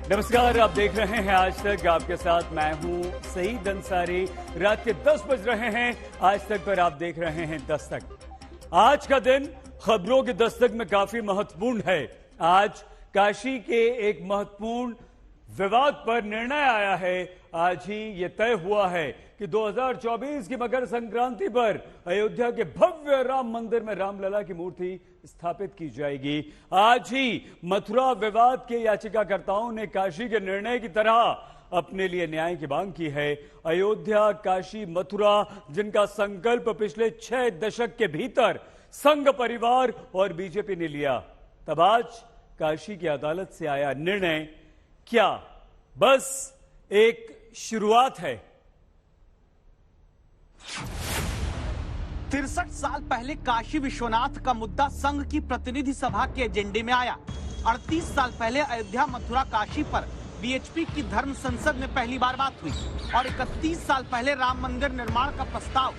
नमस्कार, आप देख रहे हैं आज तक। आपके साथ मैं हूं सईद अंसारी। रात के 10 बज रहे हैं। आज तक पर आप देख रहे हैं दस्तक। आज का दिन खबरों की दस्तक में काफी महत्वपूर्ण है। आज काशी के एक महत्वपूर्ण विवाद पर निर्णय आया है। आज ही यह तय हुआ है कि 2024 की मकर संक्रांति पर अयोध्या के भव्य राम मंदिर में रामलला की मूर्ति स्थापित की जाएगी। आज ही मथुरा विवाद के याचिकाकर्ताओं ने काशी के निर्णय की तरह अपने लिए न्याय की मांग की है। अयोध्या, काशी, मथुरा, जिनका संकल्प पिछले 6 दशक के भीतर संघ परिवार और बीजेपी ने लिया, तब आज काशी की अदालत से आया निर्णय क्या बस एक शुरुआत है? 63 साल पहले काशी विश्वनाथ का मुद्दा संघ की प्रतिनिधि सभा के एजेंडे में आया। 38 साल पहले अयोध्या, मथुरा, काशी पर बीएचपी की धर्म संसद में पहली बार बात हुई और 31 साल पहले राम मंदिर निर्माण का प्रस्ताव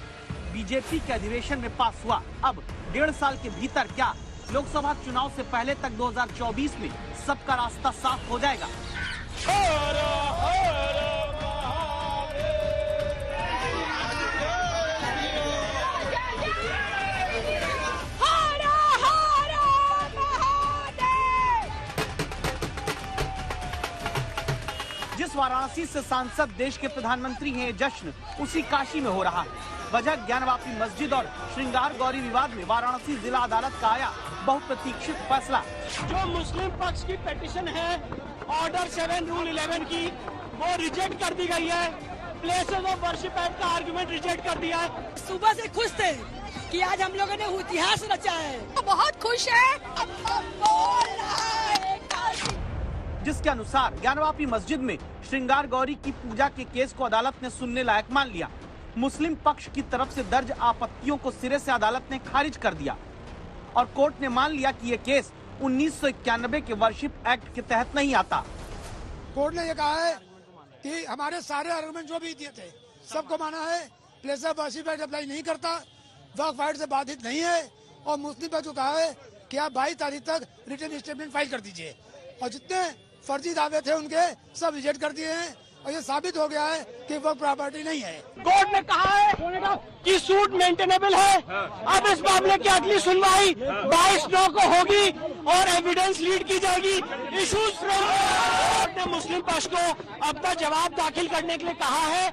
बीजेपी के अधिवेशन में पास हुआ। अब 1.5 साल के भीतर क्या लोकसभा चुनाव से पहले तक 2024 में सबका रास्ता साफ हो जाएगा? जिस वाराणसी से सांसद देश के प्रधानमंत्री हैं, जश्न उसी काशी में हो रहा है। वजह ज्ञानवापी मस्जिद और श्रृंगार गौरी विवाद में वाराणसी जिला अदालत का आया बहुप्रतीक्षित फैसला। जो मुस्लिम पक्ष की पिटीशन है ऑर्डर 7 रूल 11 की, वो रिजेक्ट कर दी गई है। प्लेसेस ऑफ वर्शिप एक्ट का आर्गुमेंट रिजेक्ट कर दिया है। सुबह से खुश थे कि आज हम लोगों ने इतिहास रचा है। बहुत खुश है। जिसके अनुसार ज्ञानवापी मस्जिद में श्रृंगार गौरी की पूजा के केस को अदालत ने सुनने लायक मान लिया। मुस्लिम पक्ष की तरफ से दर्ज आपत्तियों को सिरे से अदालत ने खारिज कर दिया और कोर्ट ने मान लिया कि ये केस 1991 के वर्शिप एक्ट के तहत नहीं आता। कोर्ट ने ये कहा है कि हमारे सारे आर्गुमेंट जो भी दिए थे सबको माना है। Place of worship act apply नहीं करता, वक्फ एक्ट से बाधित नहीं है और मुस्लिम पक्ष को कहा है कि आप 22 तारीख तक रिटर्न स्टेटमेंट फाइल कर दीजिए। और जितने फर्जी दावे थे उनके सब रिजेक्ट कर दिए हैं और ये साबित हो गया है कि वो प्रॉपर्टी नहीं है। कोर्ट ने कहा है कि सूट मेंटेनेबल है। अब इस मामले की अगली सुनवाई 22/9 को होगी और एविडेंस लीड की जाएगी। इशूज कोर्ट ने मुस्लिम पक्ष को अपना जवाब दाखिल करने के लिए कहा है।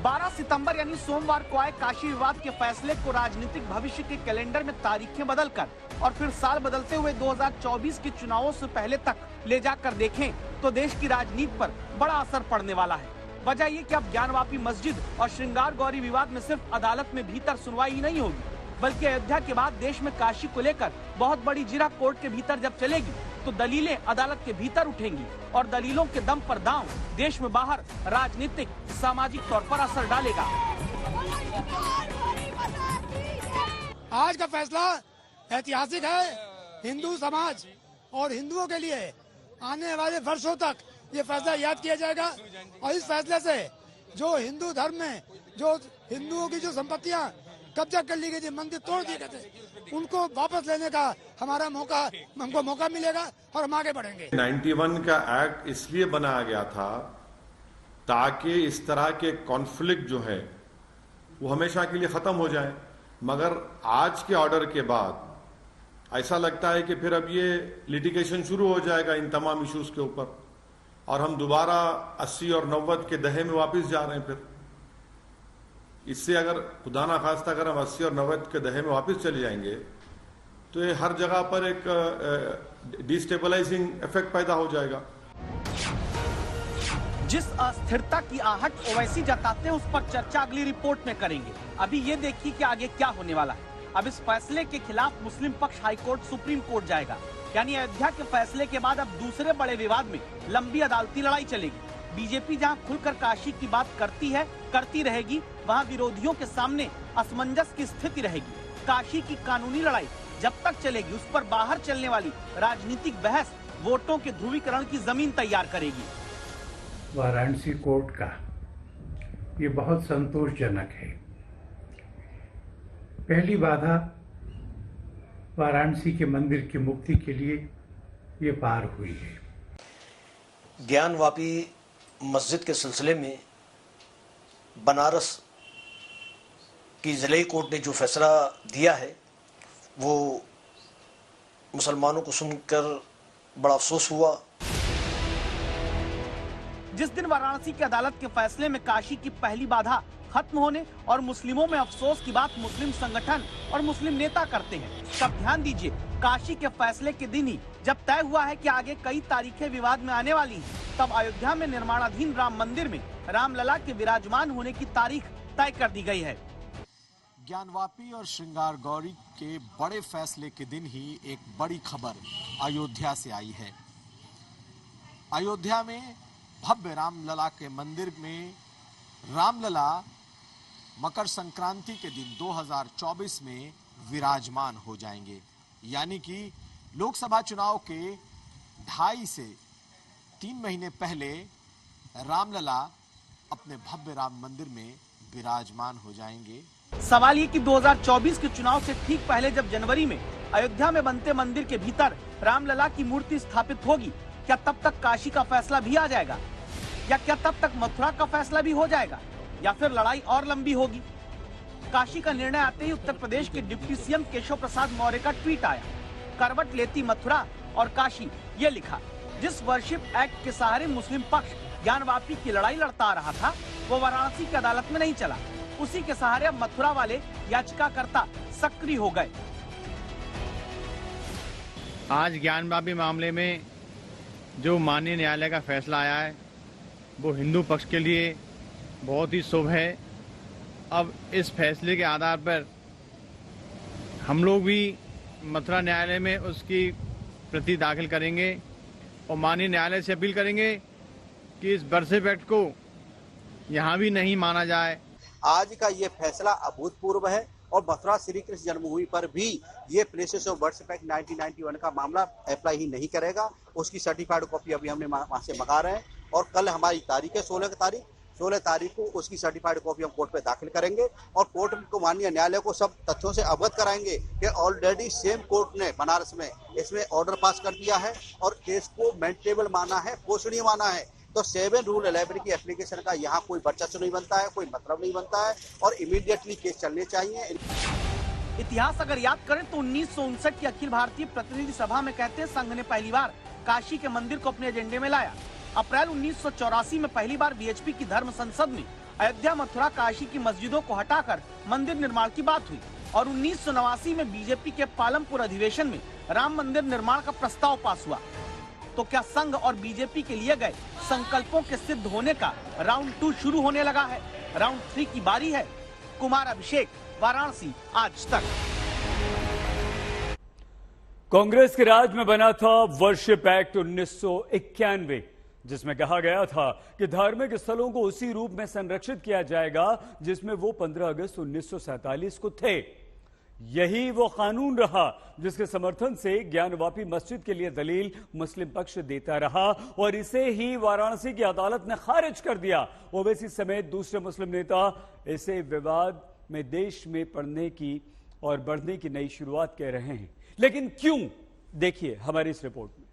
12 सितंबर यानी सोमवार को आए काशी विवाद के फैसले को राजनीतिक भविष्य के कैलेंडर में तारीखें बदलकर और फिर साल बदलते हुए 2024 के चुनावों से पहले तक ले जाकर देखें तो देश की राजनीति पर बड़ा असर पड़ने वाला है। वजह ये कि अब ज्ञानवापी मस्जिद और श्रृंगार गौरी विवाद में सिर्फ अदालत में भीतर सुनवाई ही नहीं होगी, बल्कि अयोध्या के बाद देश में काशी को लेकर बहुत बड़ी जिरह कोर्ट के भीतर जब चलेगी तो दलीलें अदालत के भीतर उठेंगी और दलीलों के दम पर दांव देश में बाहर राजनीतिक सामाजिक तौर पर असर डालेगा। आज का फैसला ऐतिहासिक है। हिंदू समाज और हिंदुओं के लिए आने वाले वर्षों तक ये फैसला याद किया जाएगा और इस फैसले से जो हिंदू धर्म में जो हिंदुओं की जो संपत्तियां कब्जा कर ली गई थी, मंदिर तोड़ दिए गए थे, उनको वापस लेने का हमको मौका मिलेगा और हम आगे बढ़ेंगे। 91 का एक्ट इसलिए बनाया गया था ताकि इस तरह के कॉन्फ्लिक्ट जो है वो हमेशा के लिए खत्म हो जाए। मगर आज के ऑर्डर के बाद ऐसा लगता है कि फिर अब ये लिटिगेशन शुरू हो जाएगा इन तमाम इश्यूज के ऊपर और हम दोबारा 80 और 90 के दहे में वापस जा रहे हैं। फिर इससे अगर खुदा ना खास्ता अगर हम 80 और 90 के दहे में वापस चले जाएंगे तो ये हर जगह पर एक डिस्टेबलाइजिंग इफेक्ट पैदा हो जाएगा। जिस अस्थिरता की आहट ओवैसी जताते हैं उस पर चर्चा अगली रिपोर्ट में करेंगे। अभी ये देखिए कि आगे क्या होने वाला है। अब इस फैसले के खिलाफ मुस्लिम पक्ष हाईकोर्ट, सुप्रीम कोर्ट जाएगा। यानी अयोध्या के फैसले के बाद अब दूसरे बड़े विवाद में लंबी अदालती लड़ाई चलेगी। बीजेपी जहां खुलकर काशी की बात करती है, करती रहेगी, वहां विरोधियों के सामने असमंजस की स्थिति रहेगी। काशी की कानूनी लड़ाई जब तक चलेगी उस पर बाहर चलने वाली राजनीतिक बहस वोटों के ध्रुवीकरण की जमीन तैयार करेगी। वाराणसी कोर्ट का ये बहुत संतोषजनक है। पहली बाधा वाराणसी के मंदिर की मुक्ति के लिए ये पार हुई है। ज्ञानवापी मस्जिद के सिलसिले में बनारस की ज़िले कोर्ट ने जो फैसला दिया है वो मुसलमानों को सुनकर बड़ा अफसोस हुआ। जिस दिन वाराणसी की अदालत के फैसले में काशी की पहली बाधा खत्म होने और मुस्लिमों में अफसोस की बात मुस्लिम संगठन और मुस्लिम नेता करते हैं, तब ध्यान दीजिए काशी के फैसले के दिन ही जब तय हुआ है कि आगे कई तारीखें विवाद में आने वाली हैं, तब अयोध्या में निर्माणाधीन राम मंदिर में रामलला के विराजमान होने की तारीख तय कर दी गई है। ज्ञानवापी और श्रृंगार गौरी के बड़े फैसले के दिन ही एक बड़ी खबर अयोध्या से आई है। अयोध्या में भव्य रामलला के मंदिर में रामलला मकर संक्रांति के दिन 2024 में विराजमान हो जाएंगे, यानी कि लोकसभा चुनाव के 2.5 से 3 महीने पहले रामलला अपने भव्य राम मंदिर में विराजमान हो जाएंगे। सवाल ये कि 2024 के चुनाव से ठीक पहले जब जनवरी में अयोध्या में बनते मंदिर के भीतर रामलला की मूर्ति स्थापित होगी, क्या तब तक काशी का फैसला भी आ जाएगा, या क्या तब तक मथुरा का फैसला भी हो जाएगा, या फिर लड़ाई और लंबी होगी? काशी का निर्णय आते ही उत्तर प्रदेश के डिप्टी सीएम केशव प्रसाद मौर्य का ट्वीट आया, करवट लेती मथुरा और काशी, ये लिखा, जिस वर्शिप एक्ट के सहारे मुस्लिम पक्ष ज्ञानवापी की लड़ाई लड़ता आ रहा था वो वाराणसी की अदालत में नहीं चला, उसी के सहारे अब मथुरा वाले याचिकाकर्ता सक्रिय हो गए। आज ज्ञानवापी मामले में जो माननीय न्यायालय का फैसला आया है वो हिंदू पक्ष के लिए बहुत ही शुभ है। अब इस फैसले के आधार पर हम लोग भी मथुरा न्यायालय में उसकी प्रति दाखिल करेंगे और माननीय न्यायालय से अपील करेंगे कि इस वर्शिप एक्ट को यहाँ भी नहीं माना जाए। आज का ये फैसला अभूतपूर्व है और मथुरा श्री कृष्ण जन्मभूमि पर भी ये प्लेसेस ऑफ वर्शिप एक्ट 1991 का मामला अप्लाई ही नहीं करेगा। उसकी सर्टिफाइड कॉपी अभी हमने वहाँ से मंगा रहे हैं और कल हमारी तारीख है 16 तारीख को उसकी सर्टिफाइड कॉपी हम कोर्ट पे दाखिल करेंगे और कोर्ट को माननीय न्यायालय को सब तथ्यों से अवगत कराएंगे कि ऑलरेडी सेम कोर्ट ने बनारस में इसमें ऑर्डर पास कर दिया है और केस को मेंटेनेबल माना है, पोषणीय माना है। तो 7 रूल 11 की एप्लीकेशन का यहाँ कोई वर्चस्व नहीं बनता है, कोई मतलब नहीं बनता है और इमीडिएटली केस चलने चाहिए। इतिहास अगर याद करें तो 1959 की अखिल भारतीय प्रतिनिधि सभा में कहते हैं संघ ने पहली बार काशी के मंदिर को अपने एजेंडे में लाया। अप्रैल 1984 में पहली बार बीएचपी की धर्म संसद में अयोध्या, मथुरा, काशी की मस्जिदों को हटाकर मंदिर निर्माण की बात हुई और 1989 में बीजेपी के पालमपुर अधिवेशन में राम मंदिर निर्माण का प्रस्ताव पास हुआ। तो क्या संघ और बीजेपी के लिए गए संकल्पों के सिद्ध होने का राउंड 2 शुरू होने लगा है? राउंड 3 की बारी है। कुमार अभिषेक, वाराणसी, आज तक। कांग्रेस के राज में बना था वर्शिप एक्ट 1991, जिसमें कहा गया था कि धार्मिक स्थलों को उसी रूप में संरक्षित किया जाएगा जिसमें वो 15 अगस्त 1947 को थे। यही वो कानून रहा जिसके समर्थन से ज्ञानवापी मस्जिद के लिए दलील मुस्लिम पक्ष देता रहा और इसे ही वाराणसी की अदालत ने खारिज कर दिया। ओवैसी समेत दूसरे मुस्लिम नेता इसे विवाद में देश में पड़ने की और बढ़ने की नई शुरुआत कह रहे हैं। लेकिन क्यों? देखिए हमारी इस रिपोर्ट में।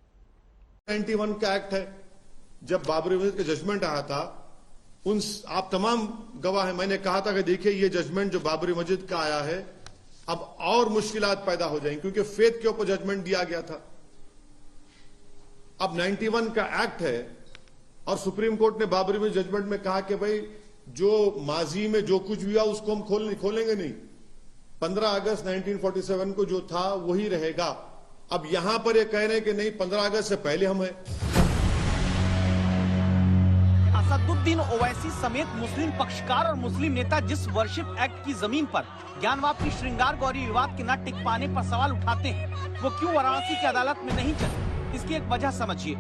91 का एक्ट है। जब बाबरी मस्जिद का जजमेंट आया था, आप तमाम गवाह हैं, मैंने कहा था कि देखिए ये जजमेंट जो बाबरी मस्जिद का आया है अब और मुश्किलात पैदा हो जाएंगी क्योंकि फेथ के ऊपर जजमेंट दिया गया था। अब 91 का एक्ट है और सुप्रीम कोर्ट ने बाबरी मस्जिद जजमेंट में कहा कि भाई जो माजी में जो कुछ भी हुआ उसको हम खोलेंगे नहीं। 15 अगस्त 1947 को जो था वही रहेगा। अब यहां पर ये कह रहे हैं कि नहीं, 15 अगस्त से पहले हम है। असदुद्दीन ओवैसी समेत मुस्लिम पक्षकार और मुस्लिम नेता जिस वर्शिप एक्ट की जमीन पर ज्ञानवापी श्रृंगार गौरी विवाद के न टिक पाने पर सवाल उठाते हैं, वो क्यों वाराणसी की अदालत में नहीं चले? इसकी एक वजह समझिए।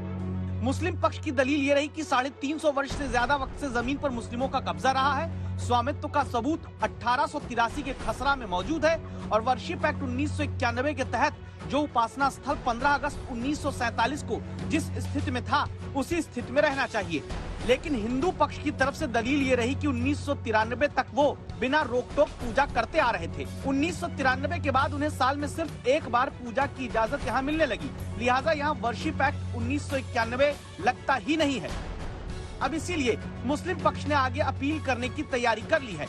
मुस्लिम पक्ष की दलील ये रही कि 350 वर्ष से ज्यादा वक्त से जमीन पर मुस्लिमों का कब्जा रहा है, स्वामित्व का सबूत 1883 के खसरा में मौजूद है और वर्शिप एक्ट 1991 के तहत जो उपासना स्थल 15 अगस्त 1947 को जिस स्थिति में था उसी स्थिति में रहना चाहिए। लेकिन हिंदू पक्ष की तरफ से दलील ये रही कि 1993 तक वो बिना रोक टोक पूजा करते आ रहे थे। 1993 के बाद उन्हें साल में सिर्फ एक बार पूजा की इजाजत यहाँ मिलने लगी, लिहाजा यहाँ वर्शिप एक्ट 1991 लगता ही नहीं है। अब इसीलिए मुस्लिम पक्ष ने आगे अपील करने की तैयारी कर ली है।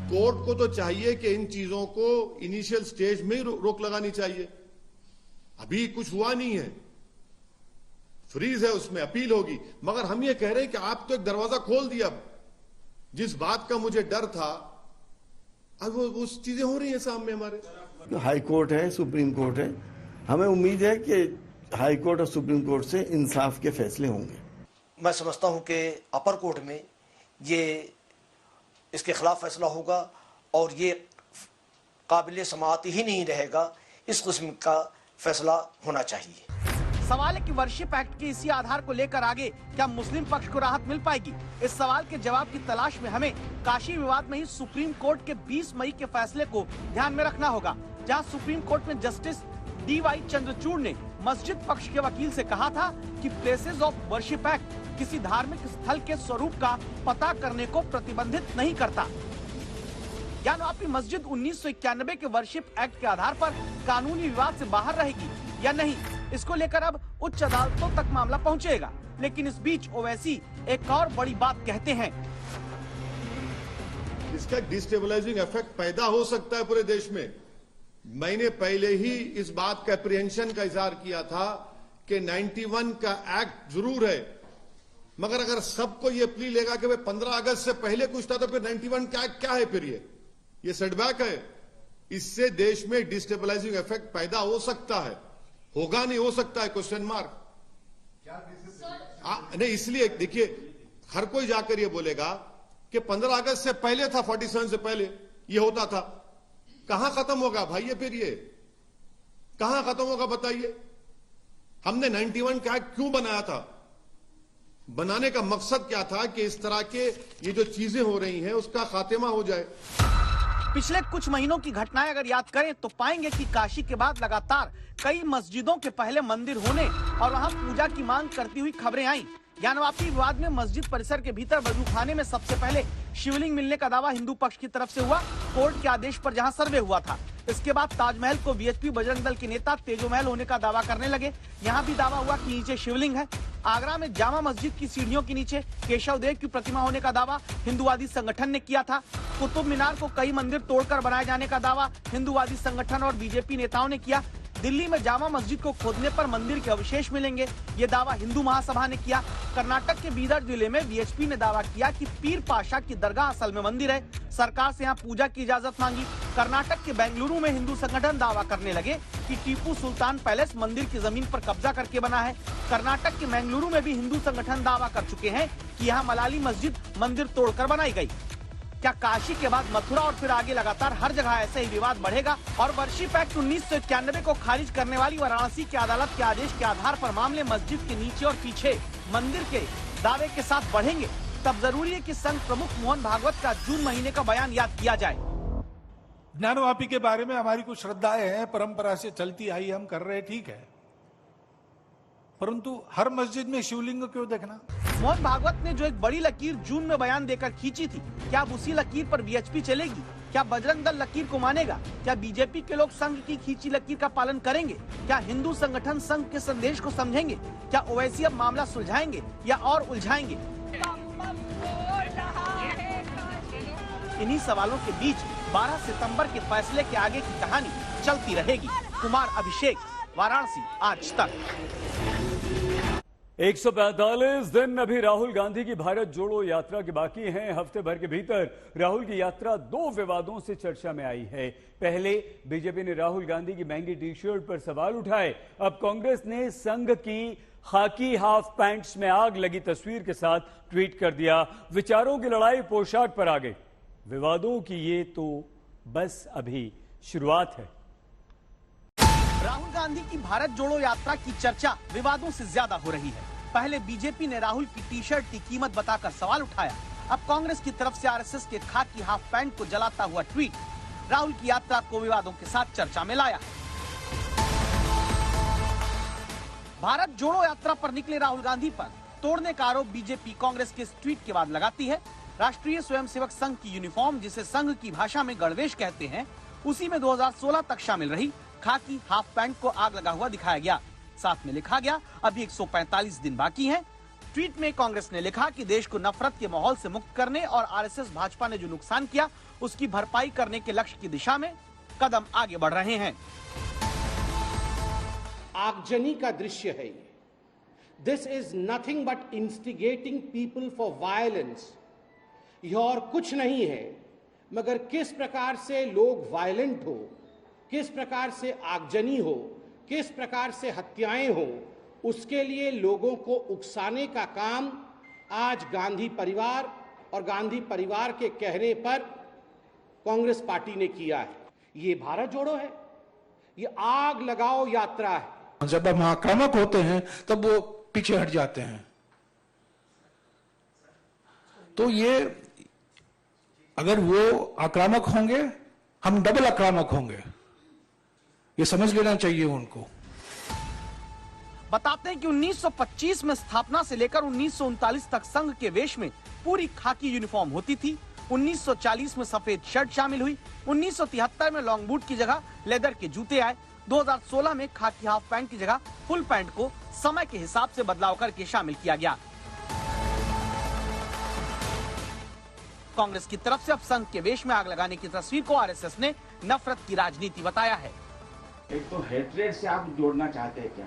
कोर्ट को तो चाहिए कि इन चीजों को इनिशियल स्टेज में ही रोक लगानी चाहिए। अभी कुछ हुआ नहीं है, फ्रीज है, उसमें अपील होगी। मगर हम ये कह रहे हैं कि आप तो एक दरवाजा खोल दिया। जिस बात का मुझे डर था, अब वो चीजें हो रही हैं सामने हमारे। हाई कोर्ट है, सुप्रीम कोर्ट है, हमें उम्मीद है कि हाई कोर्ट और सुप्रीम कोर्ट से इंसाफ के फैसले होंगे। मैं समझता हूं कि अपर कोर्ट में ये इसके खिलाफ फैसला होगा और ये काबिल समाअत ही नहीं रहेगा। इस किस्म का फैसला होना चाहिए। सवाल है कि वर्शिप एक्ट के इसी आधार को लेकर आगे क्या मुस्लिम पक्ष को राहत मिल पाएगी? इस सवाल के जवाब की तलाश में हमें काशी विवाद में ही सुप्रीम कोर्ट के 20 मई के फैसले को ध्यान में रखना होगा, जहां सुप्रीम कोर्ट में जस्टिस DY चंद्रचूड़ ने मस्जिद पक्ष के वकील से कहा था कि प्लेसेस ऑफ वर्शिप एक्ट किसी धार्मिक स्थल के स्वरूप का पता करने को प्रतिबंधित नहीं करता। ज्ञानवापी मस्जिद 1991 के वर्शिप एक्ट के आधार पर कानूनी विवाद से बाहर रहेगी या नहीं, इसको लेकर अब उच्च अदालतों तक मामला पहुंचेगा। लेकिन इस बीच ओवैसी एक और बड़ी बात कहते हैं। इसका डिस्टेबलाइजिंग इफेक्ट पैदा हो सकता है पूरे देश में। मैंने पहले ही इस बात का एप्रीहेंशन का इजहार किया था कि 91 का एक्ट जरूर है, मगर अगर सबको ये प्ली लेगा कि 15 अगस्त से पहले कुछ था तो फिर 91 का एक्ट क्या है? फिर ये सेटबैक है। इससे देश में डिस्टेबलाइजिंग इफेक्ट पैदा हो सकता है, होगा नहीं हो सकता है, क्वेश्चन मार्क। नहीं, इसलिए देखिए, हर कोई जाकर ये बोलेगा कि 15 अगस्त से पहले था, 47 से पहले ये होता था। कहां खत्म होगा भाई ये? फिर ये कहां खत्म होगा बताइए? हमने 91 का एक्ट क्यों बनाया था? बनाने का मकसद क्या था कि इस तरह के ये जो चीजें हो रही हैं उसका खात्मा हो जाए। पिछले कुछ महीनों की घटनाएं अगर याद करें तो पाएंगे कि काशी के बाद लगातार कई मस्जिदों के पहले मंदिर होने और वहां पूजा की मांग करती हुई खबरें आई। ज्ञानवापी विवाद में मस्जिद परिसर के भीतर वजूखाने में सबसे पहले शिवलिंग मिलने का दावा हिंदू पक्ष की तरफ से हुआ, कोर्ट के आदेश पर जहां सर्वे हुआ था। इसके बाद ताजमहल को VHP बजरंग दल के नेता तेजोमहल होने का दावा करने लगे। यहाँ भी दावा हुआ कि नीचे शिवलिंग है। आगरा में जामा मस्जिद की सीढ़ियों के नीचे केशव देव की प्रतिमा होने का दावा हिंदूवादी संगठन ने किया था। कुतुब मीनार को कई मंदिर तोड़कर बनाए जाने का दावा हिंदूवादी संगठन और BJP नेताओं ने किया। दिल्ली में जामा मस्जिद को खोदने पर मंदिर के अवशेष मिलेंगे, ये दावा हिंदू महासभा ने किया। कर्नाटक के बीदर जिले में VHP ने दावा किया कि पीर पाशा की दरगाह असल में मंदिर है, सरकार से यहाँ पूजा की इजाजत मांगी। कर्नाटक के बेंगलुरु में हिंदू संगठन दावा करने लगे कि टीपू सुल्तान पैलेस मंदिर की जमीन पर कब्जा करके बना है। कर्नाटक के बेंगलुरु में भी हिंदू संगठन दावा कर चुके हैं कि यहाँ मलाली मस्जिद मंदिर तोड़कर बनाई गई। क्या काशी के बाद मथुरा और फिर आगे लगातार हर जगह ऐसे ही विवाद बढ़ेगा और वर्शिप एक्ट 1991 को खारिज करने वाली वाराणसी की अदालत के आदेश के आधार पर मामले मस्जिद के नीचे और पीछे मंदिर के दावे के साथ बढ़ेंगे? तब जरूरी है कि संघ प्रमुख मोहन भागवत का जून महीने का बयान याद किया जाए। ज्ञानवापी के बारे में हमारी कुछ श्रद्धाएं हैं, परंपरा से चलती आई, हम कर रहे, ठीक है, परंतु हर मस्जिद में शिवलिंग क्यों देखना? मोहन भागवत ने जो एक बड़ी लकीर जून में बयान देकर खींची थी, क्या अब उसी लकीर पर VHP चलेगी? क्या बजरंग दल लकीर को मानेगा? क्या BJP के लोग संघ की खींची लकीर का पालन करेंगे? क्या हिंदू संगठन संघ के संदेश को समझेंगे? क्या ओवैसी अब मामला सुलझाएंगे या और उलझाएंगे? इन्हीं सवालों के बीच 12 सितंबर के फैसले के आगे की कहानी चलती रहेगी। कुमार अभिषेक, वाराणसी, आज तक। 145 दिन अभी राहुल गांधी की भारत जोड़ो यात्रा के बाकी हैं। हफ्ते भर के भीतर राहुल की यात्रा 2 विवादों से चर्चा में आई है। पहले बीजेपी ने राहुल गांधी की महंगी टी-शर्ट पर सवाल उठाए। अब कांग्रेस ने संघ की खाकी हाफ पैंट्स में आग लगी तस्वीर के साथ ट्वीट कर दिया। विचारों की लड़ाई पोशाक पर आ गई। विवादों की ये तो बस अभी शुरुआत है। राहुल गांधी की भारत जोड़ो यात्रा की चर्चा विवादों से ज्यादा हो रही है। पहले बीजेपी ने राहुल की टी-शर्ट की कीमत बताकर सवाल उठाया। अब कांग्रेस की तरफ से आरएसएस के खाकी हाफ पैंट को जलाता हुआ ट्वीट राहुल की यात्रा को विवादों के साथ चर्चा में लाया। भारत जोड़ो यात्रा पर निकले राहुल गांधी पर तोड़ने का आरोप बीजेपी कांग्रेस के इस ट्वीट के बाद लगाती है। राष्ट्रीय स्वयंसेवक संघ की यूनिफॉर्म, जिसे संघ की भाषा में गणवेश कहते हैं, उसी में 2016 तक शामिल रही खाकी हाफ पैंट को आग लगा हुआ दिखाया गया। साथ में लिखा गया, अभी 145 दिन बाकी हैं। ट्वीट में कांग्रेस ने लिखा कि देश को नफरत के माहौल से मुक्त करने और आरएसएस भाजपा ने जो नुकसान किया उसकी भरपाई करने के लक्ष्य की दिशा में कदम आगे बढ़ रहे हैं। आगजनी का दृश्य है ये। This is nothing but instigating people for violence. यह और कुछ नहीं है मगर किस प्रकार से लोग वायलेंट हो, किस प्रकार से आगजनी हो, किस प्रकार से हत्याएं हो, उसके लिए लोगों को उकसाने का काम आज गांधी परिवार और गांधी परिवार के कहने पर कांग्रेस पार्टी ने किया है। ये भारत जोड़ो है, ये आग लगाओ यात्रा है। जब हम आक्रामक होते हैं तब वो पीछे हट जाते हैं। तो ये अगर वो आक्रामक होंगे, हम डबल आक्रामक होंगे, ये समझ लेना चाहिए उनको। बताते हैं कि 1925 में स्थापना से लेकर 1939 तक संघ के वेश में पूरी खाकी यूनिफॉर्म होती थी। 1940 में सफेद शर्ट शामिल हुई। 1973 में लॉन्ग बूट की जगह लेदर के जूते आए। 2016 में खाकी हाफ पैंट की जगह फुल पैंट को समय के हिसाब से बदलाव करके शामिल किया गया। कांग्रेस की तरफ से अब संघ के वेश में आग लगाने की तस्वीर को आरएसएस ने नफरत की राजनीति बताया है। एक तो हेट्रेड से आप जोड़ना चाहते हैं क्या?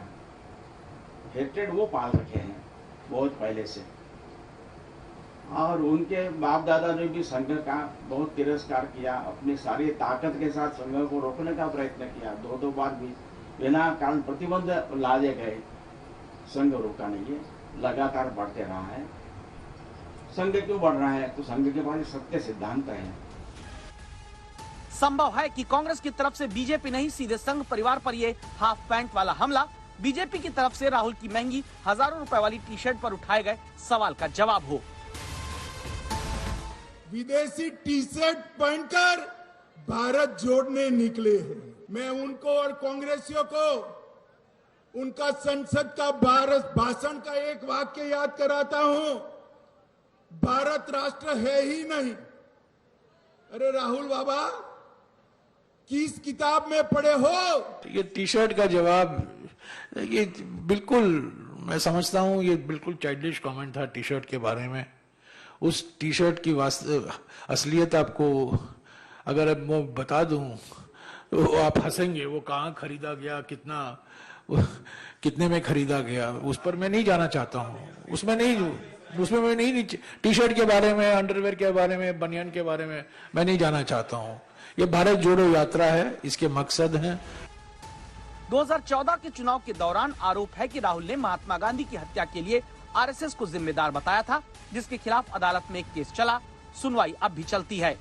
हेट्रेड वो पाल रखे हैं बहुत पहले से, और उनके बाप दादा ने भी संघ का बहुत तिरस्कार किया। अपनी सारी ताकत के साथ संघ को रोकने का प्रयत्न किया। दो बार भी बिना कारण प्रतिबंध लादे गए, संघ रोका नहीं है, लगातार बढ़ते रहा है। संघ क्यों बढ़ रहा है? तो संघ के पास सत्य सिद्धांत है। संभव है कि कांग्रेस की तरफ से बीजेपी नहीं, सीधे संघ परिवार पर ये हाफ पैंट वाला हमला बीजेपी की तरफ से राहुल की महंगी हजारों रुपए वाली टी शर्ट पर उठाए गए सवाल का जवाब हो। विदेशी टी शर्ट पहनकर भारत जोड़ने निकले हैं। मैं उनको और कांग्रेसियों को उनका संसद का भारत भाषण का एक वाक्य याद कराता हूं, भारत राष्ट्र है ही नहीं। अरे राहुल बाबा, किस किताब में पढ़े हो? ये टी शर्ट का जवाब, ये बिल्कुल मैं समझता हूं ये बिल्कुल चाइल्डिश कमेंट था टी शर्ट के बारे में। उस टी शर्ट की असलियत आपको अगर अब मैं बता दूं तो आप हंसेंगे। वो कहाँ खरीदा गया, कितने में खरीदा गया, उस पर मैं नहीं जाना चाहता हूं। उसमें मैं नहीं टी शर्ट के बारे में, अंडरवेयर के बारे में, बनियान के बारे में मैं नहीं जाना चाहता हूं। ये भारत जोड़ो यात्रा है, इसके मकसद हैं। 2014 के चुनाव के दौरान आरोप है कि राहुल ने महात्मा गांधी की हत्या के लिए आरएसएस को जिम्मेदार बताया था, जिसके खिलाफ अदालत में एक केस चला। सुनवाई अब भी चलती है।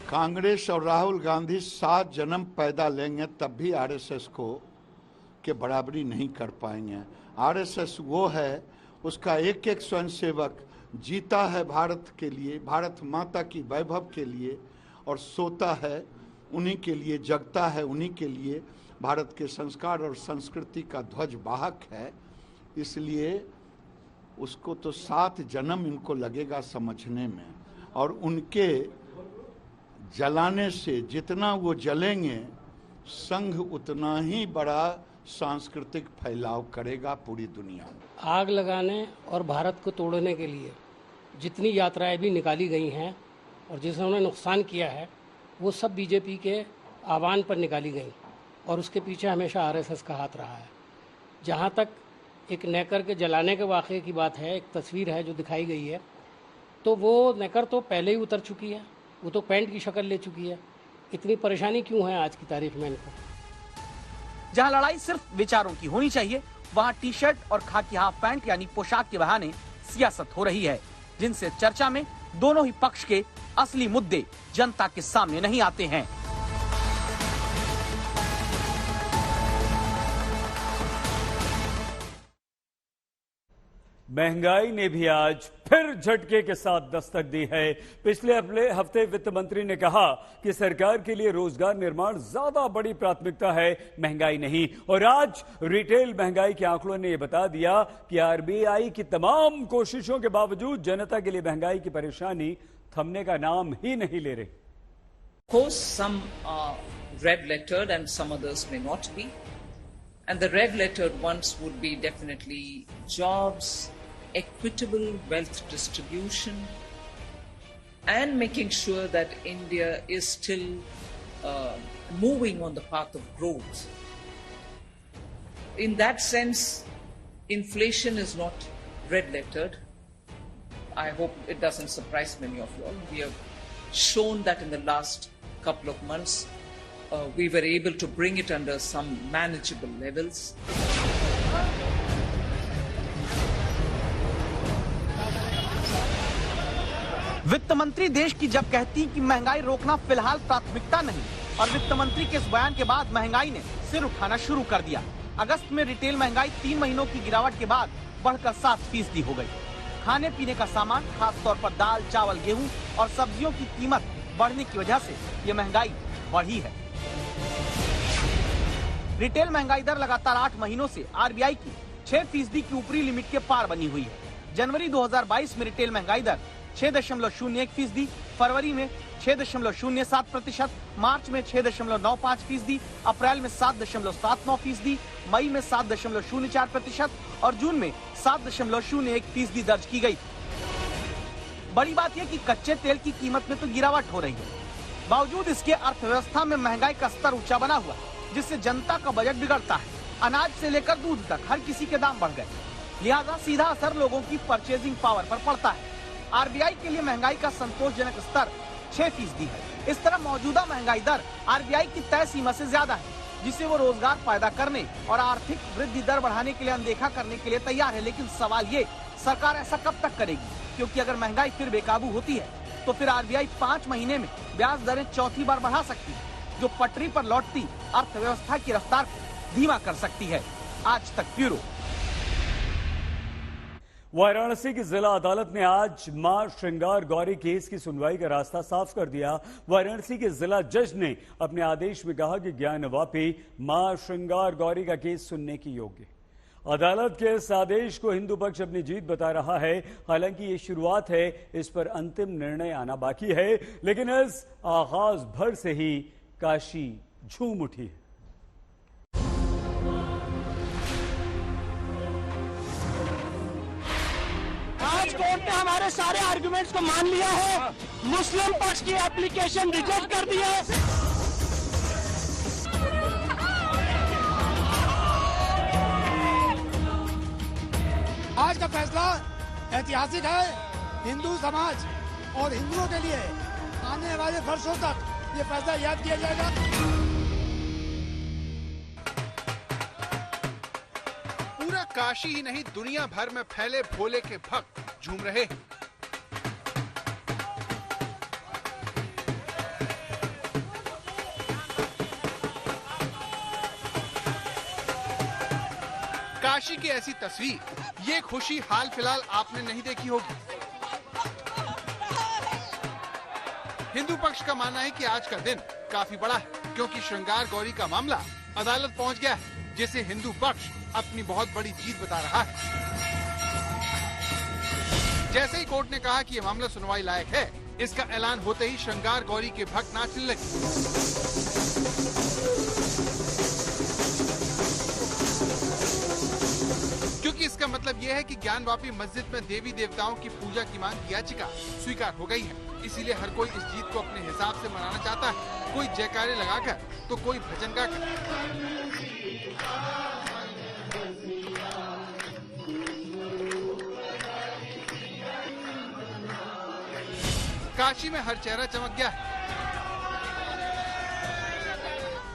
कांग्रेस और राहुल गांधी 7 जन्म पैदा लेंगे तब भी आरएसएस को के बराबरी नहीं कर पाएंगे। आरएसएस वो है, उसका एक एक स्वयंसेवक जीता है भारत के लिए, भारत माता की वैभव के लिए, और सोता है उन्हीं के लिए, जगता है उन्हीं के लिए। भारत के संस्कार और संस्कृति का ध्वज वाहक है। इसलिए उसको तो 7 जन्म इनको लगेगा समझने में, और उनके जलाने से जितना वो जलेंगे, संघ उतना ही बड़ा सांस्कृतिक फैलाव करेगा पूरी दुनिया में। आग लगाने और भारत को तोड़ने के लिए जितनी यात्राएं भी निकाली गई हैं और जिन्होंने नुकसान किया है, वो सब बीजेपी के आह्वान पर निकाली गई, और उसके पीछे हमेशा आरएसएस का हाथ रहा है। जहाँ तक एक नेकर के जलाने के वाक़े की बात है, एक तस्वीर है जो दिखाई गई है, तो वो नेकर तो पहले ही उतर चुकी है, वो तो पैंट की शक्ल ले चुकी है। इतनी परेशानी क्यों है आज की तारीख में इनको? जहां लड़ाई सिर्फ विचारों की होनी चाहिए, वहां टी शर्ट और खाकी हाफ पैंट यानी पोशाक के बहाने सियासत हो रही है, जिनसे चर्चा में दोनों ही पक्ष के असली मुद्दे जनता के सामने नहीं आते हैं। महंगाई ने भी आज फिर झटके के साथ दस्तक दी है। पिछले हफ्ते वित्त मंत्री ने कहा कि सरकार के लिए रोजगार निर्माण ज्यादा बड़ी प्राथमिकता है, महंगाई नहीं। और आज रिटेल महंगाई के आंकड़ों ने यह बता दिया कि आरबीआई की तमाम कोशिशों के बावजूद जनता के लिए महंगाई की परेशानी थमने का नाम ही नहीं ले रही। Of course, some are red-lettered and some others may not be. And the red-lettered ones would be definitely jobs, equitable wealth distribution, and making sure that India is still moving on the path of growth. In that sense, inflation is not red-lettered. I hope it doesn't surprise many of you all. We have shown that in the last couple of months, we were able to bring it under some manageable levels. वित्त मंत्री देश की जब कहती कि महंगाई रोकना फिलहाल प्राथमिकता नहीं, और वित्त मंत्री के इस बयान के बाद महंगाई ने सिर उठाना शुरू कर दिया। अगस्त में रिटेल महंगाई 3 महीनों की गिरावट के बाद बढ़कर 7% हो गई। खाने पीने का सामान, खासतौर पर दाल, चावल, गेहूं और सब्जियों की कीमत बढ़ने की वजह से ये महंगाई बढ़ी है। रिटेल महंगाई दर लगातार 8 महीनों से आरबीआई की 6% की ऊपरी लिमिट के पार बनी हुई है। जनवरी 2022 में रिटेल महंगाई दर 6.01%, फरवरी में 6.07%, मार्च में 6.95%, अप्रैल में 7.79%, मई में 7.04% और जून में 7.01% दर्ज की गई। बड़ी बात यह कि कच्चे तेल की कीमत में तो गिरावट हो रही है, बावजूद इसके अर्थव्यवस्था में महंगाई का स्तर ऊंचा बना हुआ, जिससे जनता का बजट बिगड़ता है। अनाज से लेकर दूध तक हर किसी के दाम बढ़ गए, लिहाजा सीधा असर लोगों की परचेजिंग पावर पर पड़ता है। आरबीआई के लिए महंगाई का संतोषजनक स्तर 6% है। इस तरह मौजूदा महंगाई दर आरबीआई की तय सीमा से ज्यादा है, जिसे वो रोजगार पैदा करने और आर्थिक वृद्धि दर बढ़ाने के लिए अनदेखा करने के लिए तैयार है। लेकिन सवाल ये, सरकार ऐसा कब तक करेगी? क्योंकि अगर महंगाई फिर बेकाबू होती है तो फिर आरबीआई 5 महीने में ब्याज दरें चौथी बार बढ़ा सकती है, जो पटरी पर लौटती अर्थव्यवस्था की रफ्तार को धीमा कर सकती है। आज तक ब्यूरो। वाराणसी की जिला अदालत ने आज मां श्रृंगार गौरी केस की सुनवाई का रास्ता साफ कर दिया। वाराणसी के जिला जज ने अपने आदेश में कहा कि ज्ञानवापी मां श्रृंगार गौरी का केस सुनने की योग्य। अदालत के इस आदेश को हिंदू पक्ष अपनी जीत बता रहा है। हालांकि ये शुरुआत है, इस पर अंतिम निर्णय आना बाकी है, लेकिन इस आगाज भर से ही काशी झूम उठी है। आज कोर्ट ने हमारे सारे आर्गुमेंट्स को मान लिया है, मुस्लिम पक्ष की एप्लीकेशन रिजेक्ट कर दी है। आज का फैसला ऐतिहासिक है। हिंदू समाज और हिंदुओं के लिए आने वाले वर्षों तक ये फैसला याद किया जाएगा। पूरा काशी ही नहीं, दुनिया भर में फैले भोले के भक्त झूम रहे हैं। काशी की ऐसी तस्वीर, ये खुशी हाल फिलहाल आपने नहीं देखी होगी। हिंदू पक्ष का मानना है कि आज का दिन काफी बड़ा है, क्योंकि श्रृंगार गौरी का मामला अदालत पहुंच गया है, जिसे हिंदू पक्ष अपनी बहुत बड़ी जीत बता रहा है। जैसे ही कोर्ट ने कहा कि यह मामला सुनवाई लायक है, इसका ऐलान होते ही श्रृंगार गौरी के भक्त नाचने लगे। क्योंकि इसका मतलब यह है कि ज्ञानवापी मस्जिद में देवी देवताओं की पूजा की मांग याचिका स्वीकार हो गई है। इसीलिए हर कोई इस जीत को अपने हिसाब से मनाना चाहता है, कोई जयकारे लगाकर तो कोई भजन गाकर। काशी में हर चेहरा चमक गया है,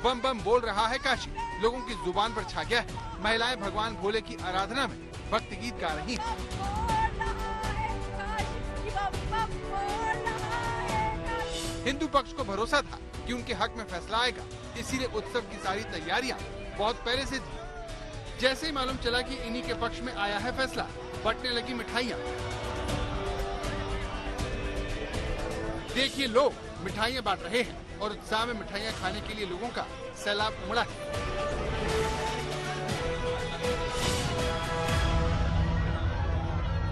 बम बम बोल रहा है काशी, लोगों की जुबान पर छा गया है। महिलाएं भगवान भोले की आराधना में भक्ति गीत गा रही हैं। हिंदू पक्ष को भरोसा था कि उनके हक में फैसला आएगा, इसीलिए उत्सव की सारी तैयारियां बहुत पहले से थी। जैसे ही मालूम चला कि इन्हीं के पक्ष में आया है फैसला, बंटने लगी मिठाइयाँ। देखिए लोग मिठाइयाँ बांट रहे हैं और उत्साह में मिठाइयाँ खाने के लिए लोगों का सैलाब उमड़ा है।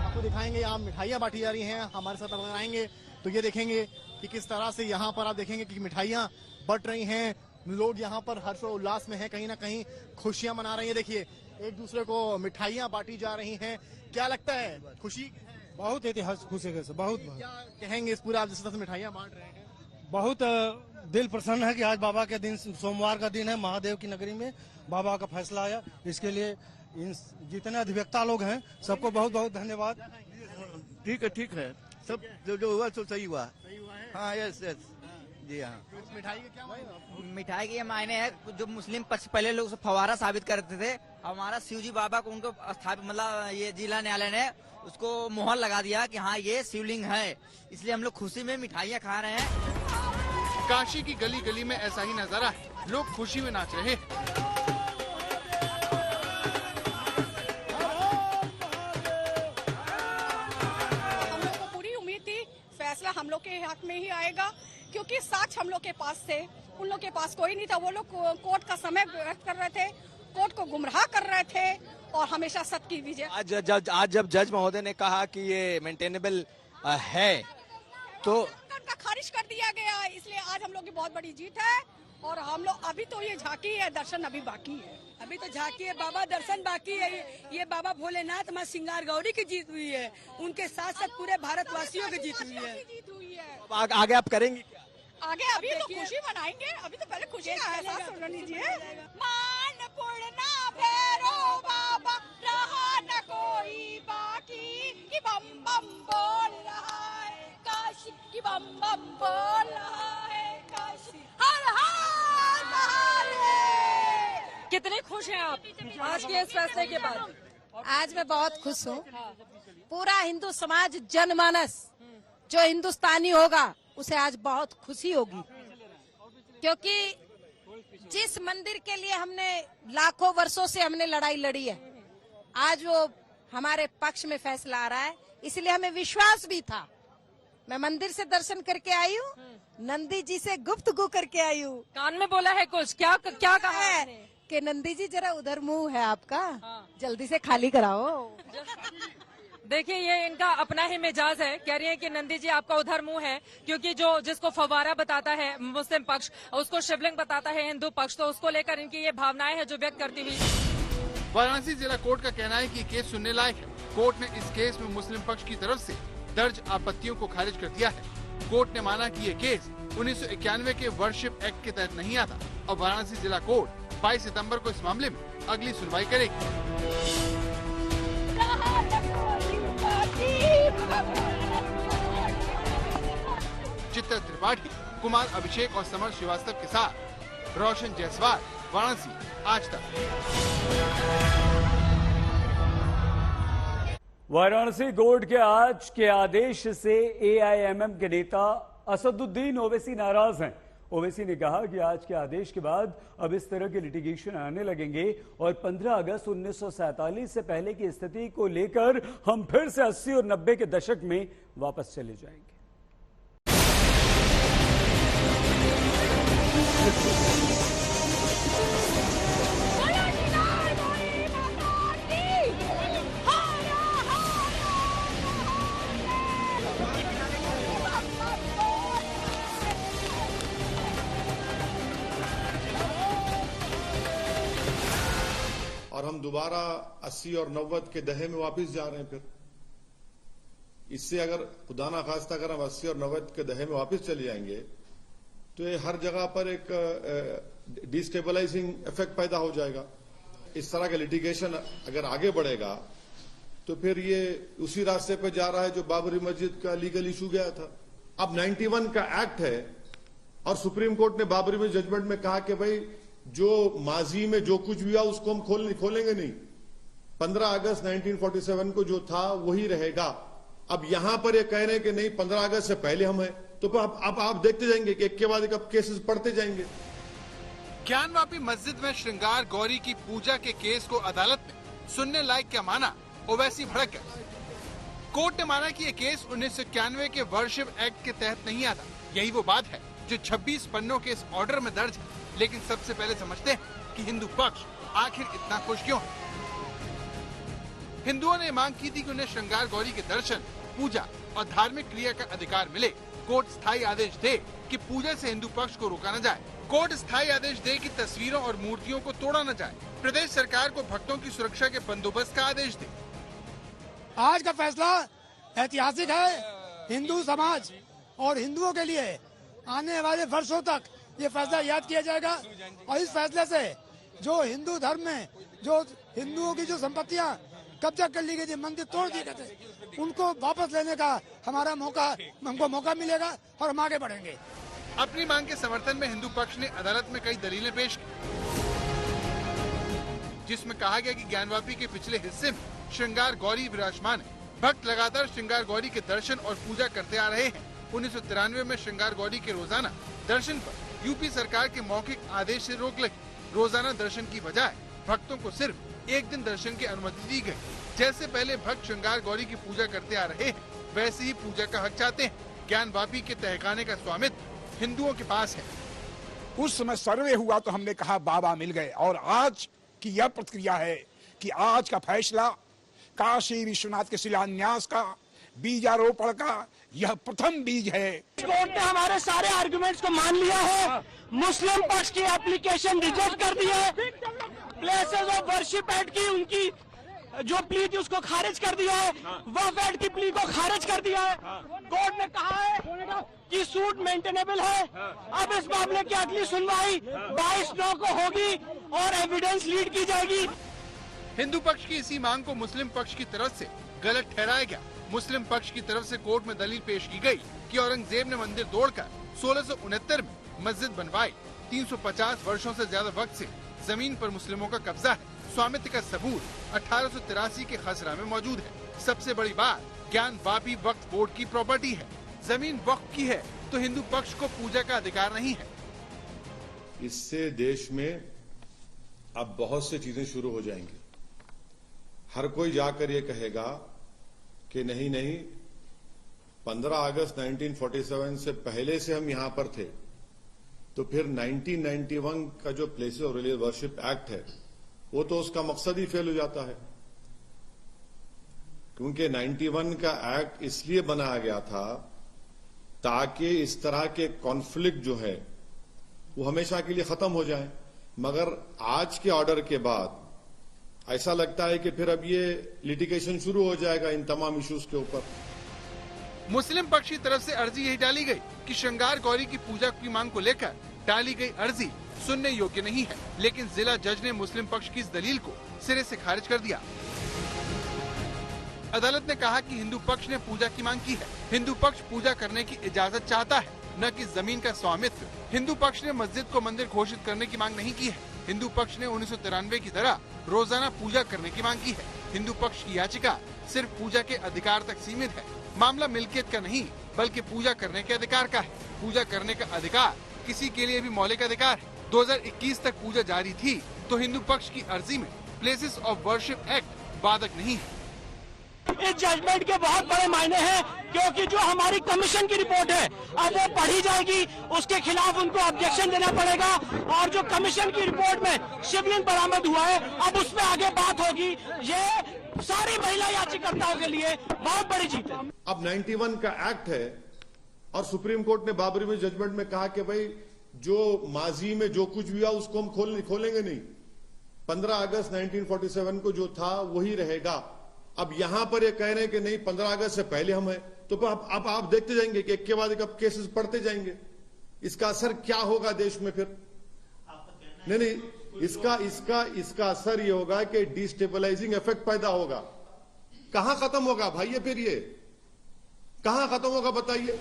आपको दिखाएंगे यहाँ मिठाइयाँ बांटी जा रही हैं, हमारे साथ अगर आएंगे तो ये देखेंगे कि किस तरह से यहाँ पर आप देखेंगे कि मिठाइयाँ बट रही हैं। लोग यहाँ पर हर्ष और उल्लास में हैं, कहीं ना कहीं खुशियाँ मना रहे हैं। देखिए एक दूसरे को मिठाइयाँ बांटी जा रही हैं। क्या लगता है, खुशी? बहुत ऐतिहासिक खुशी है, बहुत क्या कहेंगे इस पूरा आप जिस तरह से मिठाइयाँ बांट रहे हैं? बहुत दिल प्रसन्न है कि आज बाबा के दिन, सोमवार का दिन है, महादेव की नगरी में बाबा का फैसला आया। इसके लिए इन जितने अधिवक्ता लोग हैं सबको बहुत बहुत धन्यवाद। ठीक है, सब जो हुआ तो सही हुआ। हाँ, यस जी हाँ। मिठाई के क्या मिठाई के ये मायने है, जो मुस्लिम पक्ष पहले लोग फवारा साबित करते थे, हमारा शिवजी बाबा को उनको स्थापित, मतलब ये जिला न्यायालय ने उसको मोहर लगा दिया कि हाँ ये शिवलिंग है, इसलिए हम लोग खुशी में मिठाइयाँ खा रहे हैं। काशी की गली गली में ऐसा ही नजारा है, लोग खुशी में नाच रहे हैं। फैसला हम लोग के हक में ही आएगा, क्योंकि साक्ष्य हम लोग के पास थे, उन लोग के पास कोई नहीं था। वो लोग कोर्ट का समय व्यर्थ कर रहे थे, कोर्ट को गुमराह कर रहे थे और हमेशा सत्य की विजय। आज जब जज महोदय ने कहा कि ये मेंटेनेबल है तो उनका खारिज कर दिया गया, इसलिए आज हम लोग की बहुत बड़ी जीत है। और हम लोग अभी तो ये झांकी है, दर्शन अभी बाकी है। अभी तो झांकी है, बाबा दर्शन बाकी है। ये बाबा भोलेनाथ माँ सिंगार गौरी की जीत हुई है, उनके साथ साथ पूरे भारतवासियों की जीत हुई है। आगे आप करेंगे क्या? आगे अभी तो खुशी मनाएंगे, अभी तो पहले खुशी का एहसास होना लीजिए। मान पूर्णा भैरव बाबा, रहा न कोई बाकी, कि बम बम बोल रहा है काशी, कि बम बम बोल रहा है काशी। हर हर महादेव। कितने खुश हैं आप आज के इस फैसले के बाद? आज मैं बहुत खुश हूँ। पूरा हिंदू समाज, जनमानस जो हिंदुस्तानी होगा उसे आज बहुत खुशी होगी, क्योंकि जिस मंदिर के लिए हमने लाखों वर्षों से हमने लड़ाई लड़ी है, आज वो हमारे पक्ष में फैसला आ रहा है। इसलिए हमें विश्वास भी था। मैं मंदिर से दर्शन करके आई हूँ, नंदी जी से गुफ्तगू करके आई हूँ। कान में बोला है कुछ? क्या कहा है कि नंदी जी जरा उधर मुंह है आपका, जल्दी से खाली कराओ। देखिए ये इनका अपना ही मिजाज है। कह रही है कि नंदी जी आपका उधर मुंह है, क्योंकि जिसको फवारा बताता है मुस्लिम पक्ष, उसको शिवलिंग बताता है हिंदू पक्ष, तो उसको लेकर इनकी ये भावनाएं हैं जो व्यक्त करती हुई। वाराणसी जिला कोर्ट का कहना है कि केस सुनने लायक है। कोर्ट ने इस केस में मुस्लिम पक्ष की तरफ से दर्ज आपत्तियों को खारिज कर दिया है। कोर्ट ने माना कि ये केस 1991 के वर्शिप एक्ट के तहत नहीं आता और वाराणसी जिला कोर्ट 22 सितंबर को इस मामले में अगली सुनवाई करेगी। चित्रा त्रिपाठी, कुमार अभिषेक और समर श्रीवास्तव के साथ रोशन जायसवाल, वाराणसी, आज तक। वाराणसी कोर्ट के आज के आदेश से एआईएमएम के नेता असदुद्दीन ओवैसी नाराज हैं। ओवैसी ने कहा कि आज के आदेश के बाद अब इस तरह के लिटिगेशन आने लगेंगे और 15 अगस्त 1947 से पहले की स्थिति को लेकर हम फिर से 80 और 90 के दशक में वापस चले जाएंगे। और हम दोबारा 80 और 90 के दहे में वापस जा रहे हैं। फिर इससे अगर खुदा ना खास्ता अगर हम 80 और 90 के दहे में वापस चले जाएंगे तो ये हर जगह पर एक डिस्टेबलाइजिंग इफेक्ट पैदा हो जाएगा। इस तरह का लिटिगेशन अगर आगे बढ़ेगा तो फिर ये उसी रास्ते पर जा रहा है जो बाबरी मस्जिद का लीगल इशू गया था। अब 91 का एक्ट है और सुप्रीम कोर्ट ने बाबरी में जजमेंट में कहा कि भाई जो माजी में जो कुछ भी हुआ उसको हम खोलेंगे नहीं। 15 अगस्त 1947 को जो था वही रहेगा। अब यहां पर ये कह रहे हैं कि नहीं 15 अगस्त से पहले हम हैं, तो अब आप देखते जाएंगे कि एक के बाद एक अब केसेस पढ़ते जाएंगे। ज्ञानवापी मस्जिद में श्रृंगार गौरी की पूजा के केस को अदालत में सुनने लायक क्या माना, ओवैसी भड़क गए। कोर्ट ने माना कि ये केस 1991 के वर्शिप एक्ट के तहत नहीं आता। यही वो बात है जो 26 पन्नों के इस ऑर्डर में दर्ज है। लेकिन सबसे पहले समझते हैं कि हिंदू पक्ष आखिर इतना खुश क्यों है। हिंदुओं ने मांग की थी कि उन्हें श्रृंगार गौरी के दर्शन, पूजा और धार्मिक क्रिया का अधिकार मिले। कोर्ट स्थायी आदेश दे कि पूजा से हिंदू पक्ष को रोका न जाए। कोर्ट स्थायी आदेश दे कि तस्वीरों और मूर्तियों को तोड़ा न जाए। प्रदेश सरकार को भक्तों की सुरक्षा के बंदोबस्त का आदेश दे। आज का फैसला ऐतिहासिक है। हिंदू समाज और हिंदुओं के लिए आने वाले वर्षों तक ये फैसला याद किया जाएगा और इस फैसले से जो हिंदू धर्म में जो हिंदुओं की जो संपत्तियां कब्जा कर ली गई थी, मंदिर तोड़ दिए गए थे, उनको वापस लेने का हमको मौका मिलेगा और हम आगे बढ़ेंगे। अपनी मांग के समर्थन में हिंदू पक्ष ने अदालत में कई दलीलें पेश की, जिसमें कहा गया कि ज्ञानवापी के पिछले हिस्से में श्रृंगार गौरी विराजमान है। भक्त लगातार श्रृंगार गौरी के दर्शन और पूजा करते आ रहे हैं। 1993 में श्रृंगार गौरी के रोजाना दर्शन पर यूपी सरकार के मौखिक आदेश से रोक लगी। रोजाना दर्शन की बजाय भक्तों को सिर्फ एक दिन दर्शन की अनुमति दी गई। जैसे पहले भक्त श्रृंगार गौरी की पूजा करते आ रहे हैं, वैसे ही पूजा का हक चाहते हैं। ज्ञानवापी के तहखाने का स्वामित्व हिंदुओं के पास है। उस समय सर्वे हुआ तो हमने कहा बाबा मिल गए, और आज की यह प्रतिक्रिया है कि आज का फैसला काशी विश्वनाथ के शिलान्यास का, बीजारोपण का यह प्रथम बीज है। कोर्ट ने हमारे सारे आर्गुमेंट्स को मान लिया है। मुस्लिम पक्ष की एप्लीकेशन रिजेक्ट कर दी है। प्लेसेस ऑफ वर्शिप एक्ट की उनकी जो प्ली थी उसको खारिज कर दिया है। वक्फ एक्ट की प्ली को खारिज कर दिया है। कोर्ट ने कहा है कि सूट मेंटेनेबल है। अब इस मामले की अगली सुनवाई 22/9 को होगी और एविडेंस लीड की जाएगी। हिंदू पक्ष की इसी मांग को मुस्लिम पक्ष की तरफ से गलत ठहराया गया। मुस्लिम पक्ष की तरफ से कोर्ट में दलील पेश की गई कि औरंगजेब ने मंदिर तोड़कर 1669 में मस्जिद बनवाई। 350 वर्षों से ज्यादा वक्त से जमीन पर मुस्लिमों का कब्जा है। स्वामित्व का सबूत 1883 के खसरा में मौजूद है। सबसे बड़ी बात, ज्ञानवापी वक्फ बोर्ड की प्रॉपर्टी है। जमीन वक्फ की है तो हिंदू पक्ष को पूजा का अधिकार नहीं है। इससे देश में अब बहुत सी चीजें शुरू हो जाएंगी। हर कोई जाकर ये कहेगा कि नहीं नहीं, 15 अगस्त 1947 से पहले से हम यहां पर थे, तो फिर 1991 का जो places of religious worship act है वो तो उसका मकसद ही फेल हो जाता है। क्योंकि 91 का एक्ट इसलिए बनाया गया था ताकि इस तरह के कॉन्फ्लिक्ट जो है वो हमेशा के लिए खत्म हो जाए। मगर आज के ऑर्डर के बाद ऐसा लगता है कि फिर अब ये लिटिगेशन शुरू हो जाएगा इन तमाम इश्यूज के ऊपर। मुस्लिम पक्ष की तरफ से अर्जी यही डाली गई कि श्रृंगार गौरी की पूजा की मांग को लेकर डाली गई अर्जी सुनने योग्य नहीं है। लेकिन जिला जज ने मुस्लिम पक्ष की इस दलील को सिरे से खारिज कर दिया। अदालत ने कहा कि हिंदू पक्ष ने पूजा की मांग की है। हिंदू पक्ष पूजा करने की इजाजत चाहता है, न कि जमीन का स्वामित्व। हिंदू पक्ष ने मस्जिद को मंदिर घोषित करने की मांग नहीं की है। हिंदू पक्ष ने 1993 की तरह रोजाना पूजा करने की मांग की है। हिंदू पक्ष की याचिका सिर्फ पूजा के अधिकार तक सीमित है। मामला मिल्कियत का नहीं बल्कि पूजा करने के अधिकार का है। पूजा करने का अधिकार किसी के लिए भी मौलिक अधिकार है। 2021 तक पूजा जारी थी तो हिंदू पक्ष की अर्जी में प्लेसेस ऑफ वर्शिप एक्ट बाधक नहीं है। इस जजमेंट के बहुत बड़े मायने हैं, क्योंकि जो हमारी कमीशन की रिपोर्ट है अब वो पढ़ी जाएगी, उसके खिलाफ उनको ऑब्जेक्शन देना पड़ेगा। और जो कमीशन की रिपोर्ट में शिवलिंग बरामद हुआ है, अब उसमें आगे बात होगी। ये सारी महिला याचिकाकर्ताओं के लिए बहुत बड़ी जीत है। अब 91 का एक्ट है और सुप्रीम कोर्ट ने बाबरी में जजमेंट में कहा कि भाई जो माजी में जो कुछ भी हुआ उसको हम खोलेंगे नहीं। 15 अगस्त 1947 को जो था वही रहेगा। अब यहां पर ये कह रहे हैं कि नहीं 15 अगस्त से पहले हम हैं, तो अब आप देखते जाएंगे कि एक के बाद एक अब केसेस बढ़ते जाएंगे। इसका असर क्या होगा देश में फिर? नहीं, इसका असर ये होगा कि डिस्टेबलाइजिंग इफेक्ट पैदा होगा। कहां खत्म होगा भाई ये? फिर ये कहां खत्म होगा बताइए?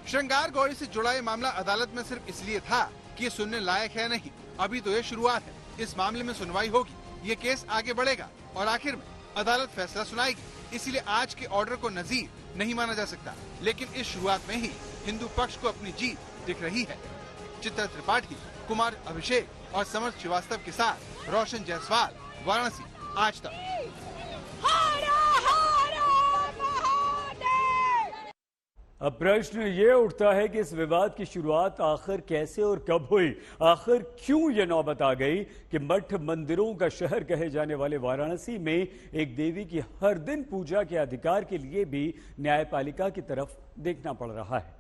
श्रृंगार गौरी से जुड़ा ये मामला अदालत में सिर्फ इसलिए था कि ये सुनने लायक है नहीं। अभी तो ये शुरुआत है। इस मामले में सुनवाई होगी, ये केस आगे बढ़ेगा और आखिर में अदालत फैसला सुनाएगी। इसीलिए आज के ऑर्डर को नजीर नहीं माना जा सकता। लेकिन इस शुरुआत में ही हिंदू पक्ष को अपनी जीत दिख रही है। चित्रा त्रिपाठी, कुमार अभिषेक और समर श्रीवास्तव के साथ रोशन जायसवाल, वाराणसी, आज तक। अब प्रश्न ये उठता है कि इस विवाद की शुरुआत आखिर कैसे और कब हुई? आखिर क्यों ये नौबत आ गई कि मठ मंदिरों का शहर कहे जाने वाले वाराणसी में एक देवी की हर दिन पूजा के अधिकार के लिए भी न्यायपालिका की तरफ देखना पड़ रहा है।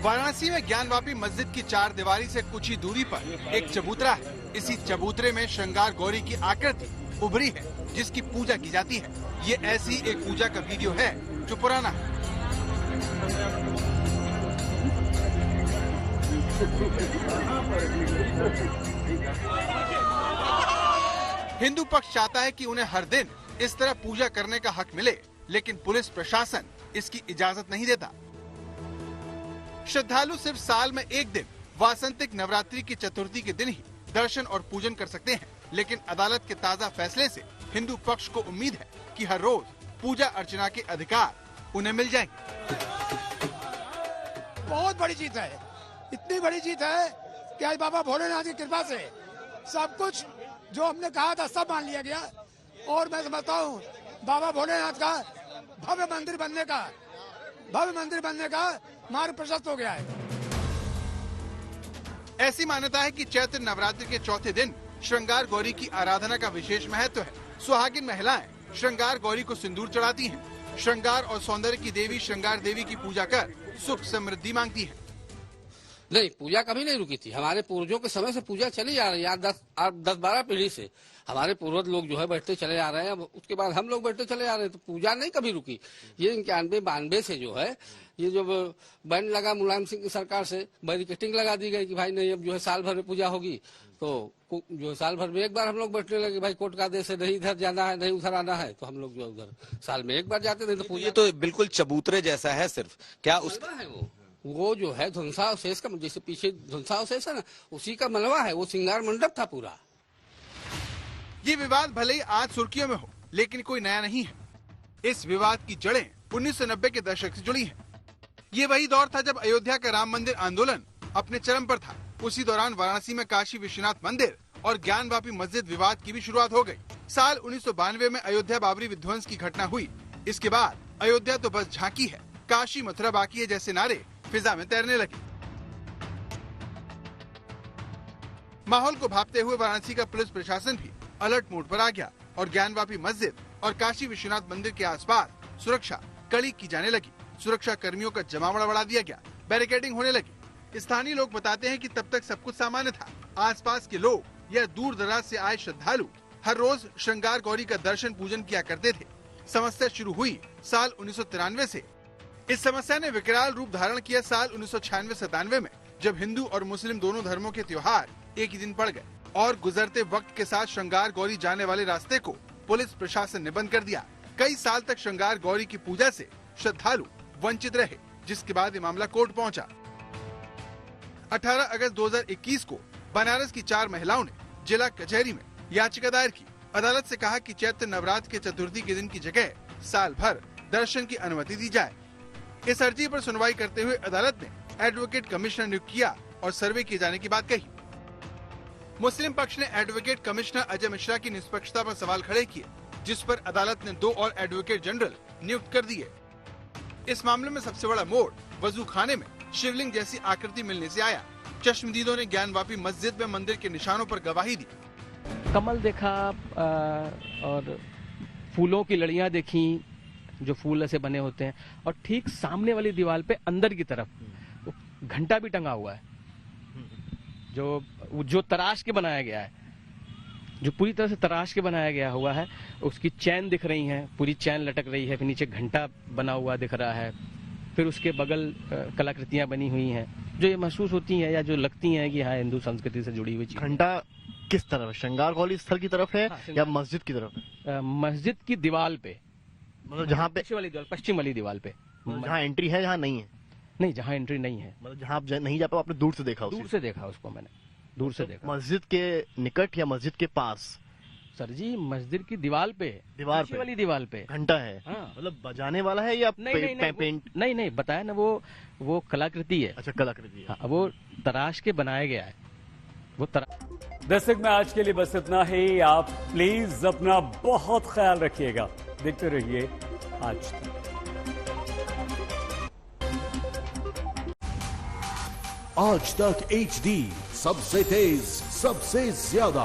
वाराणसी में ज्ञानवापी मस्जिद की चार दीवारी से कुछ ही दूरी पर एक चबूतरा है। इसी चबूतरे में श्रृंगार गौरी की आकृति उभरी है, जिसकी पूजा की जाती है। ये ऐसी एक पूजा का वीडियो है जो पुराना है। हिंदू पक्ष चाहता है कि उन्हें हर दिन इस तरह पूजा करने का हक मिले, लेकिन पुलिस प्रशासन इसकी इजाजत नहीं देता। श्रद्धालु सिर्फ साल में एक दिन वासंतिक नवरात्रि की चतुर्थी के दिन ही दर्शन और पूजन कर सकते हैं, लेकिन अदालत के ताज़ा फैसले से हिंदू पक्ष को उम्मीद है कि हर रोज पूजा अर्चना के अधिकार उन्हें मिल जाएंगे। बहुत बड़ी जीत है, इतनी बड़ी जीत है कि आज बाबा भोलेनाथ की कृपा से सब कुछ जो हमने कहा था सब मान लिया गया। और मैं समझता हूँ बाबा भोलेनाथ का भव्य मंदिर बनने का मार्ग प्रशस्त हो गया है। ऐसी मान्यता है कि चैत्र नवरात्रि के चौथे दिन श्रृंगार गौरी की आराधना का विशेष महत्व है। सुहागिन महिलाएं श्रृंगार गौरी को सिंदूर चढ़ाती हैं। श्रृंगार और सौंदर्य की देवी श्रृंगार देवी की पूजा कर सुख समृद्धि मांगती है। नहीं, पूजा कभी नहीं रुकी थी। हमारे पूर्वजों के समय से पूजा चली आ रही है। 10-12 पीढ़ी से हमारे पूर्वज लोग जो है बैठते चले आ रहे हैं। उसके बाद हम लोग बैठते चले आ रहे हैं, तो पूजा नहीं कभी रुकी। ये 91-92 से जो है ये जो बैन लगा मुलायम सिंह की सरकार से, बैरिकेटिंग लगा दी गई कि भाई नहीं अब जो है साल भर में पूजा होगी, तो जो है साल भर में एक बार हम लोग बैठने लगे। भाई कोर्ट का आदेश है, नहीं इधर जाना है नहीं उधर आना है, तो हम लोग जो है उधर साल में एक बार जाते थे। तो पूजा तो बिल्कुल चबूतरे जैसा है, सिर्फ क्या उसका है वो जो है ध्वंसावशेष का, जैसे पीछे ध्वंसावशेष है ना, उसी का मलबा है। वो श्रृंगार मंडप था पूरा। ये विवाद भले ही आज सुर्खियों में हो, लेकिन कोई नया नहीं है। इस विवाद की जड़ें 1990 के दशक से जुड़ी हैं। ये वही दौर था जब अयोध्या का राम मंदिर आंदोलन अपने चरम पर था। उसी दौरान वाराणसी में काशी विश्वनाथ मंदिर और ज्ञानवापी मस्जिद विवाद की भी शुरुआत हो गई। साल 1992 में अयोध्या बाबरी विध्वंस की घटना हुई। इसके बाद अयोध्या तो बस झांकी है, काशी मथुरा बाकी है जैसे नारे फिजा में तैरने लगे। माहौल को भांपते हुए वाराणसी का पुलिस प्रशासन भी अलर्ट मोड पर आ गया और ज्ञानवापी मस्जिद और काशी विश्वनाथ मंदिर के आसपास सुरक्षा कड़ी की जाने लगी। सुरक्षा कर्मियों का जमावड़ा बढ़ा दिया गया, बैरिकेडिंग होने लगी। स्थानीय लोग बताते हैं कि तब तक सब कुछ सामान्य था। आसपास के लोग या दूर दराज से आए श्रद्धालु हर रोज श्रृंगार गौरी का दर्शन पूजन किया करते थे। समस्या शुरू हुई साल 1993 से। इस समस्या ने विकराल रूप धारण किया साल 1996-97 में, जब हिंदू और मुस्लिम दोनों धर्मों के त्योहार एक ही दिन पड़ गए और गुजरते वक्त के साथ श्रृंगार गौरी जाने वाले रास्ते को पुलिस प्रशासन ने बंद कर दिया। कई साल तक श्रृंगार गौरी की पूजा से श्रद्धालु वंचित रहे, जिसके बाद ये मामला कोर्ट पहुंचा। 18 अगस्त 2021 को बनारस की 4 महिलाओं ने जिला कचहरी में याचिका दायर की। अदालत से कहा कि चैत्र नवरात्र के चतुर्थी के दिन की जगह साल भर दर्शन की अनुमति दी जाए। इस अर्जी पर सुनवाई करते हुए अदालत ने एडवोकेट कमिश्नर नियुक्त किया और सर्वे किए जाने की बात कही। मुस्लिम पक्ष ने एडवोकेट कमिश्नर अजय मिश्रा की निष्पक्षता पर सवाल खड़े किए, जिस पर अदालत ने 2 और एडवोकेट जनरल नियुक्त कर दिए। इस मामले में सबसे बड़ा मोड़ वजू खाने में शिवलिंग जैसी आकृति मिलने से आया। चश्मदीदों ने ज्ञानवापी मस्जिद में मंदिर के निशानों पर गवाही दी। कमल देखा और फूलों की लड़ियां देखी, जो फूल ऐसे बने होते हैं, और ठीक सामने वाली दीवार पे अंदर की तरफ घंटा भी टंगा हुआ है, जो तराश के बनाया गया है, जो पूरी तरह से तराश के बनाया गया हुआ है। उसकी चैन दिख रही है, पूरी चैन लटक रही है, फिर नीचे घंटा बना हुआ दिख रहा है, फिर उसके बगल कलाकृतियां बनी हुई हैं, जो ये महसूस होती हैं या जो लगती हैं कि हाँ हिंदू संस्कृति से जुड़ी हुई चीज। घंटा किस तरफ है? श्रृंगार गौरी स्थल की तरफ है या मस्जिद की तरफ है? मस्जिद की दीवार पे, मतलब जहाँ पे पश्चिम वाली दीवार पे, जहाँ एंट्री है, जहाँ नहीं है? नहीं, जहाँ एंट्री नहीं है, मतलब जहाँ आप नहीं जा पाओ, आपने दूर से देखा? दूर से देखा उसको मैंने, दूर से देखा। मस्जिद के निकट या मस्जिद के पास? सर जी मस्जिद की दीवार पे है, दीवार पीछे पे वाली दीवार पे घंटा है। हाँ। मतलब बजाने वाला है या पेंट? नहीं बताया ना, वो कलाकृति है। अच्छा, कलाकृति है। हाँ, वो तराश के बनाया गया है। वो दस्तक में आज के लिए बस इतना ही। आप प्लीज अपना बहुत ख्याल रखिएगा। देखते रहिए आज तक। आज तक HD, सबसे तेज, सबसे ज्यादा।